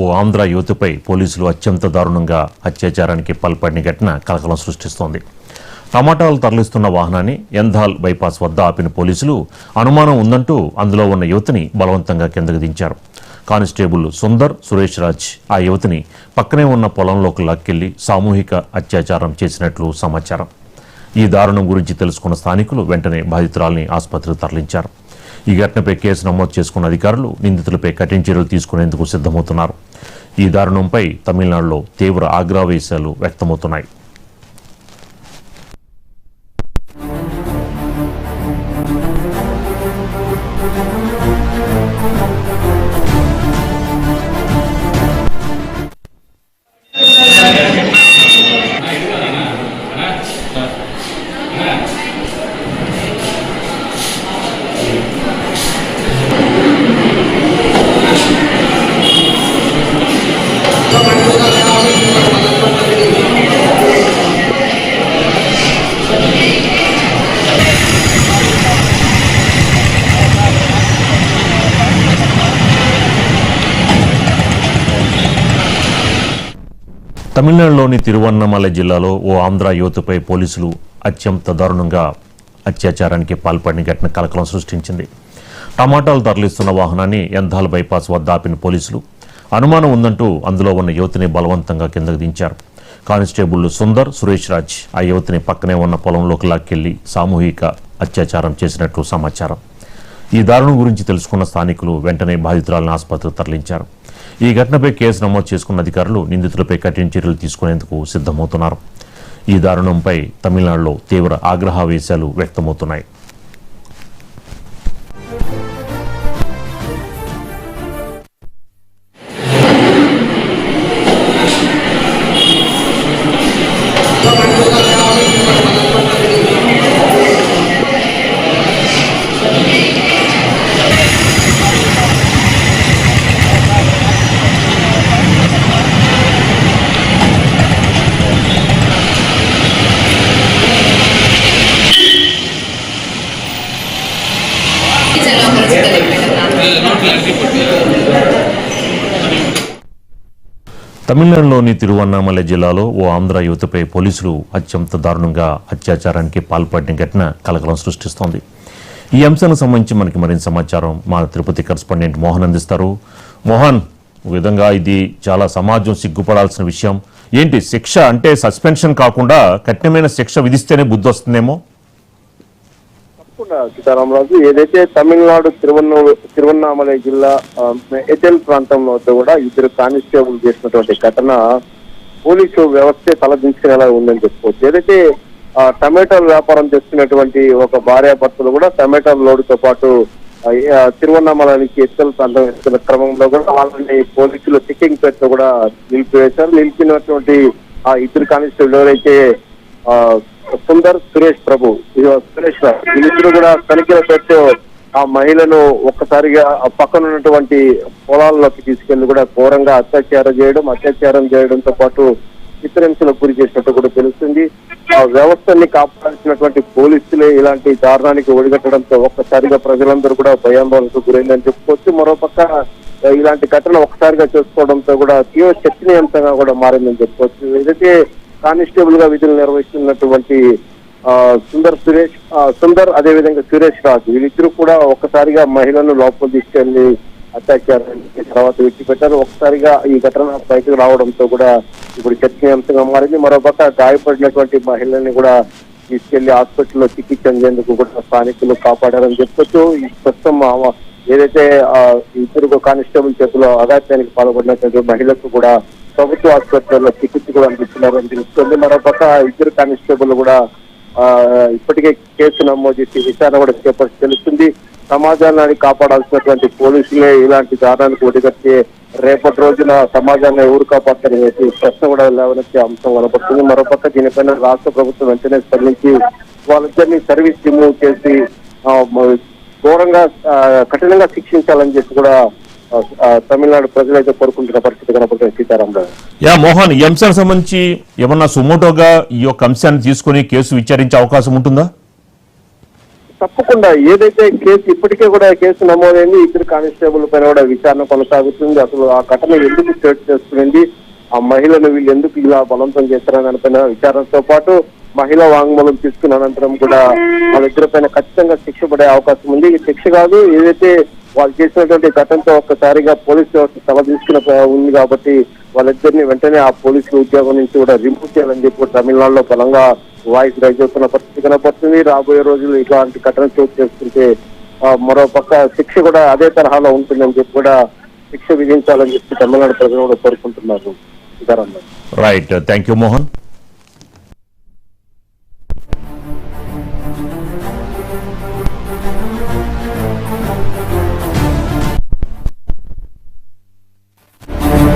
ఓ ఆంధ్ర యువతిపై పోలీసులు అత్యంత దారుణంగా అత్యాచారానికి పాల్పడిన ఘటన కలకలం సృష్టిస్తోంది. టమాటాలు తరలిస్తున్న వాహనాన్ని ఎంధాల్ బైపాస్ వద్ద ఆపిన పోలీసులు అనుమానం ఉందంటూ అందులో ఉన్న యువతిని బలవంతంగా కిందకు దించారు. కానిస్టేబుల్ సుందర్ సురేష్ రాజ్ ఆ యువతిని పక్కనే ఉన్న పొలంలోకి లాక్కెళ్లి సామూహిక అత్యాచారం చేసినట్లు సమాచారం. ఈ దారుణం గురించి తెలుసుకున్న స్థానికులు వెంటనే బాధితురాల్ని ఆసుపత్రికి తరలించారు. ఈ ఘటనపై కేసు నమోదు చేసుకున్న అధికారులు నిందితులపై కఠిన చర్యలు తీసుకునేందుకు సిద్ధమవుతున్నారు. ఈ దారుణంపై తమిళనాడులో తీవ్ర ఆగ్రహవేశాలు వ్యక్తమవుతున్నాయి. తమిళనాడులోని తిరువన్నమలై జిల్లాలో ఓ ఆంధ్ర యువతిపై పోలీసులు అత్యంత దారుణంగా అత్యాచారానికి పాల్పడిన ఘటన కలకలం సృష్టించింది. టమాటాలు తరలిస్తున్న వాహనాన్ని ఎంధాల్ బైపాస్ వద్ద ఆపిన పోలీసులు అనుమానం ఉందంటూ అందులో ఉన్న యువతిని బలవంతంగా కిందకు దించారు. కానిస్టేబుల్ సుందర్ సురేష్ రాజ్ ఆ యువతిని పక్కనే ఉన్న పొలంలోకి లాక్కెళ్లి సామూహిక అత్యాచారం చేసినట్లు సమాచారం. ఈ దారుణం గురించి తెలుసుకున్న స్థానికులు వెంటనే బాధితురాలను ఆసుపత్రికి తరలించారు. ఈ ఘటనపై కేసు నమోదు చేసుకున్న అధికారులు నిందితులపై కఠిన చర్యలు తీసుకునేందుకు సిద్ధమవుతున్నారు. ఈ దారుణంపై తమిళనాడులో తీవ్ర ఆగ్రహవేశాలు వ్యక్తమవుతున్నాయి. తమిళనాడులోని తిరువన్నమలై జిల్లాలో ఓ ఆంధ్ర యువతిపై పోలీసులు అత్యంత దారుణంగా అత్యాచారానికి పాల్పడిన ఘటన కలకలం సృష్టిస్తోంది. ఈ అంశానికి సంబంధించి మనకి మరింత సమాచారం మా తిరుపతి కరెస్పాండెంట్ మోహన్ అందిస్తారు. మోహన్, ఒక విధంగా ఇది చాలా సమాజం సిగ్గుపడాల్సిన విషయం. ఏంటి శిక్ష అంటే సస్పెన్షన్ కాకుండా కఠినమైన శిక్ష విధిస్తేనే బుద్ధి వస్తుందేమో? సీతారామరాజు, ఏదైతే తమిళనాడు తిరువన్నామలై జిల్లా ఎటెల్ ప్రాంతంలో కూడా ఇద్దరు కానిస్టేబుల్ చేసినటువంటి ఘటన పోలీసు వ్యవస్థే తలదించుకునేలా ఉందని చెప్పుకోవచ్చు. ఏదైతే టమాటాలు వ్యాపారం చేస్తున్నటువంటి ఒక భార్యాభర్తలు కూడా టమాటాల లోడుతో పాటు తిరువన్నామలైకి ఎటెల్ ప్రాంతం వెళ్తున్న క్రమంలో కూడా వాళ్ళని పోలీసులు చెకింగ్ పేరుతో కూడా నిలిపివేశారు. నిలిపినటువంటి ఆ ఇద్దరు కానిస్టేబుల్ ఎవరైతే సుందర్ సురేష్ సురేష్ వీళ్ళిద్దరూ కూడా తనిఖీల పేరుతో ఆ మహిళను ఒక్కసారిగా పక్కన ఉన్నటువంటి పొలాల్లోకి తీసుకెళ్లి కూడా ఘోరంగా అత్యాచారం చేయడంతో పాటు చిత్రహింసలకు గురి చేసినట్టు కూడా తెలుస్తుంది. ఆ వ్యవస్థని కాపాడాల్సినటువంటి పోలీసులే ఇలాంటి దారుణానికి ఒడిగట్టడంతో ఒక్కసారిగా ప్రజలందరూ కూడా భయాందోళనకు గురైందని చెప్పుకోవచ్చు. మరోపక్క ఇలాంటి ఘటన ఒక్కసారిగా చేసుకోవడంతో కూడా తీవ్ర చర్చనీయాంశంగా కూడా మారిందని చెప్పుకోవచ్చు. ఏదైతే కానిస్టేబుల్ గా విధులు నిర్వహిస్తున్నటువంటి సుందర్ అదేవిధంగా సురేష్ రాజ్ వీళ్ళిద్దరూ కూడా ఒక్కసారిగా మహిళను లోపల తీసుకెళ్లి అత్యాచారానికి తర్వాత విడిచిపెట్టారు. ఒక్కసారిగా ఈ ఘటన బయటకు రావడంతో కూడా ఇప్పుడు చర్చనీయాంశంగా మారింది. మరోపక్క గాయపడినటువంటి మహిళల్ని కూడా తీసుకెళ్లి హాస్పిటల్లో చికిత్స అందేందుకు కూడా స్థానికులు కాపాడారని చెప్పుకోవచ్చు. ఈ ప్రస్తుతం ఏదైతే ఇద్దరు కానిస్టేబుల్ చేతిలో అఘాత్యానికి పాల్పడినటువంటి మహిళకు కూడా ప్రభుత్వ ఆసుపత్రుల్లో చికిత్స కూడా అందిస్తున్నారని తెలుస్తుంది. మరోపక్క ఇద్దరు కానిస్టేబుల్ కూడా ఇప్పటికే కేసు నమోదు చేసి విచారణ కూడా చేపట్టి తెలుస్తుంది. సమాజాన్ని కాపాడాల్సినటువంటి పోలీసులే ఇలాంటి దారుణానికి ఒడిగట్టి రేపటి రోజున సమాజాన్ని ఎవరు కాపాడతారనే ప్రశ్న కూడా లేవనెత్తే అంశం కనబడుతుంది. మరోపక్క దీనిపైన రాష్ట్ర ప్రభుత్వం వెంటనే స్పందించి వాళ్ళిద్దరిని సర్వీస్ రిమూవ్ చేసి ఘోరంగా కఠినంగా శిక్షించాలని చెప్పి కూడా తమిళనాడు ప్రజలైతే కోరుకుంటున్న పరిస్థితి కనపడుతుంది. సీతారామరాజు, మోహన్, ఈ అంశానికి సంబంధించి ఏమన్నా సుమోటోగా ఈ యొక్క అంశాన్ని తీసుకుని కేసు విచారించే అవకాశం ఉంటుందా? తప్పకుండా ఏదైతే కేసు ఇప్పటికే కూడా కేసు నమోదైంది, ఇద్దరు కానిస్టేబుల్ పైన కూడా విచారణ కొనసాగుతుంది. అసలు ఆ ఘటన ఎందుకు చోటు చేసుకునింది, ఆ మహిళను వీళ్ళు ఎందుకు ఇలా బలవంతం చేస్తారని దానిపైన విచారణతో పాటు మహిళ వాంగ్మూలం తీసుకున్న అనంతరం కూడా వాళ్ళిద్దరి పైన ఖచ్చితంగా శిక్ష పడే అవకాశం ఉంది. ఈ శిక్ష కాదు, ఏదైతే వాళ్ళు చేసినటువంటి ఘటనతో ఒక్కసారిగా పోలీసు వ్యవస్థ తల తీసుకున్న ఉంది కాబట్టి వాళ్ళిద్దరిని వెంటనే ఆ పోలీసుల ఉద్యోగం నుంచి కూడా రిమూవ్ చేయాలని చెప్పి తమిళనాడులో బలంగా వాయిస్ రైజ్ అవుతున్న పరిస్థితి కనపడుతుంది. రాబోయే రోజులు ఇలాంటి ఘటన చోటు చేసుకుంటే మరో పక్క శిక్ష కూడా అదే తరహాలో ఉంటుందని చెప్పి కూడా శిక్ష విధించాలని చెప్పి తమిళనాడు ప్రజలు కూడా కోరుకుంటున్నారు. Right, thank you Mohan.